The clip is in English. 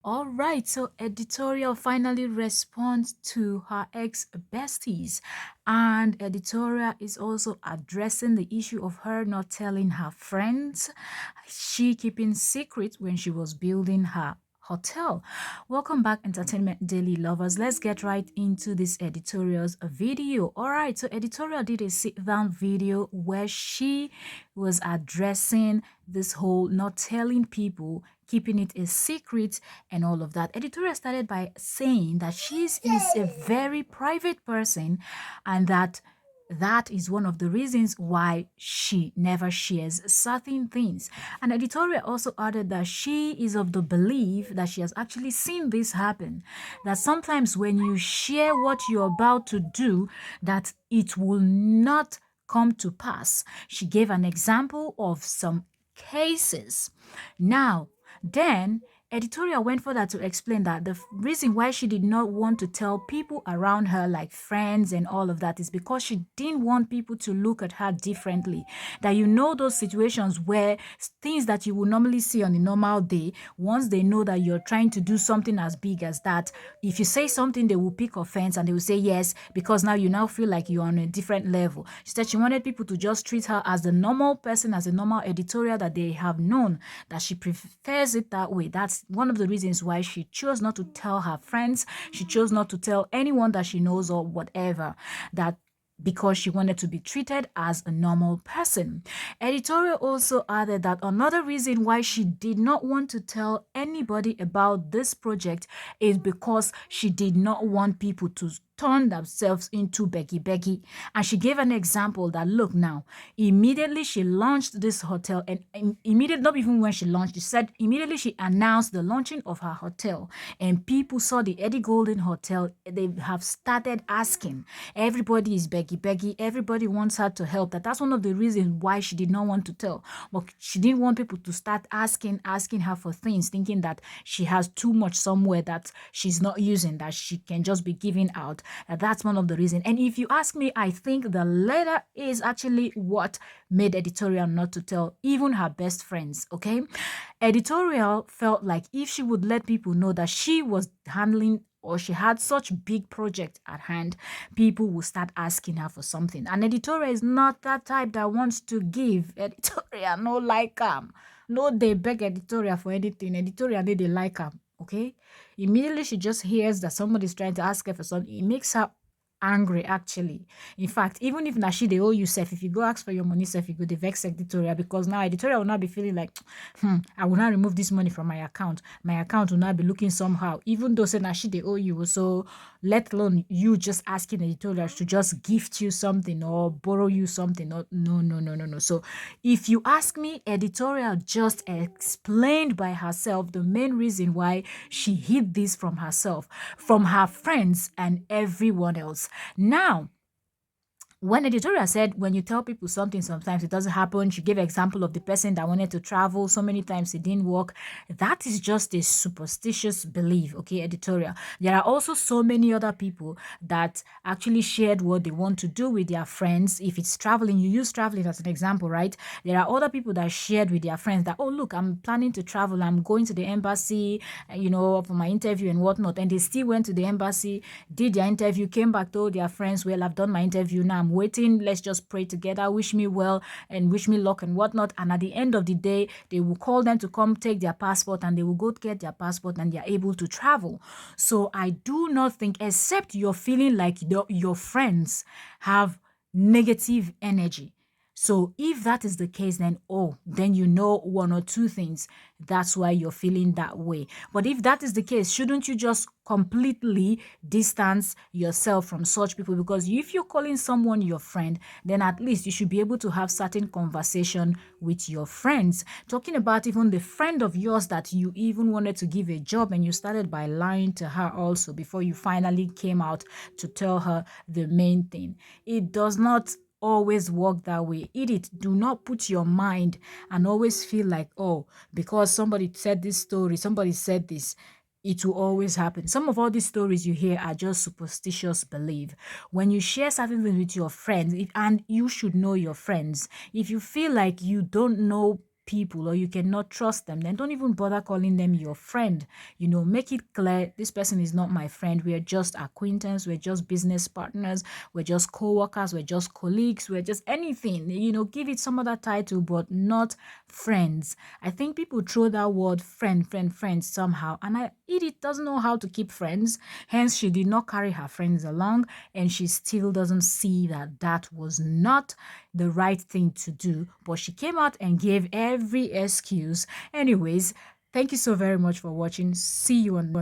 All right, so Editorial finally responds to her ex-besties, and Editorial is also addressing the issue of her not telling her friends, she keeping secret when she was building her hotel. Welcome back, Entertainment Daily lovers. Let's get right into this Editorial's video. All right, so Editorial did a sit-down video where she was addressing this whole not telling people, keeping it a secret and all of that. Editorial started by saying that she is a very private person and that is one of the reasons why she never shares certain things. And Editorial also added that she is of the belief that she has actually seen this happen, that sometimes when you share what you're about to do, that it will not come to pass. She gave an example of some cases. Now, then, Editorial went further to explain that the reason why she did not want to tell people around her, like friends and all of that, is because she didn't want people to look at her differently. That those situations where things that you would normally see on a normal day, once they know that you're trying to do something as big as that, if you say something, they will pick offense and they will say yes, because now you now feel like you're on a different level. She said she wanted people to just treat her as the normal person, as a normal Editorial that they have known, that she prefers it that way. That's one of the reasons why she chose not to tell her friends. She chose not to tell anyone that she knows or whatever, that because she wanted to be treated as a normal person. Editorial also added that another reason why she did not want to tell anybody about this project is because she did not want people to turn themselves into beggy. And she gave an example that, look now, immediately she launched this hotel, and immediately, not even when she launched, she said immediately she announced the launching of her hotel, and people saw the Eddie Golden Hotel, they have started asking. Everybody is beggy. Everybody wants her to help. That's one of the reasons why she did not want to tell. But she didn't want people to start asking her for things, thinking that she has too much somewhere that she's not using, that she can just be giving out. That's one of the reasons. And if you ask me, I think the letter is actually what made Editorial not to tell even her best friends, okay? Editorial felt like if she would let people know that she was handling or she had such big project at hand, people will start asking her for something. And Editorial is not that type that wants to give. Editorial no like no, they beg Editorial for anything. Editorial they like her. Okay, immediately she just hears that somebody's trying to ask her for something, it makes her angry actually. In fact, even if na she they owe you self, if you go ask for your money self, you go the vex Editorial, because now Editorial will not be feeling like I will not remove this money from my account will not be looking somehow, even though say na she they owe you. So let alone you just asking Editorial to just gift you something or borrow you something. No. So if you ask me, Editorial just explained by herself the main reason why she hid this from herself, from her friends and everyone else. Now, when Editorial said when you tell people something, sometimes it doesn't happen, she gave an example of the person that wanted to travel so many times it didn't work. That is just a superstitious belief, okay, Editorial. There are also so many other people that actually shared what they want to do with their friends. If it's traveling, you use traveling as an example, right? There are other people that shared with their friends that, oh, look, I'm planning to travel, I'm going to the embassy, for my interview and whatnot. And they still went to the embassy, did their interview, came back, told their friends, well, I've done my interview now, I'm waiting, let's just pray together, wish me well and wish me luck and whatnot. And at the end of the day, they will call them to come take their passport, and they will go get their passport and they're able to travel. So I do not think, except you're feeling like your friends have negative energy. So if that is the case, then one or two things. That's why you're feeling that way. But if that is the case, shouldn't you just completely distance yourself from such people? Because if you're calling someone your friend, then at least you should be able to have certain conversation with your friends. Talking about even the friend of yours that you even wanted to give a job, and you started by lying to her also before you finally came out to tell her the main thing. It does not always work that way. Do not put your mind and always feel like, oh, because somebody said this story, somebody said this, it will always happen. Some of all these stories you hear are just superstitious belief. When you share certain things with your friends, and you should know your friends, if you feel like you don't know people or you cannot trust them, then don't even bother calling them your friend. You know, make it clear this person is not my friend. We are just acquaintance, we're just business partners, we're just co-workers, we're just colleagues, we're just anything. You know, give it some other title, but not friends. I think people throw that word friend somehow, and Edith doesn't know how to keep friends. Hence, she did not carry her friends along, and she still doesn't see that that was not the right thing to do. But she came out and gave every excuse. Anyways, thank you so very much for watching. See you on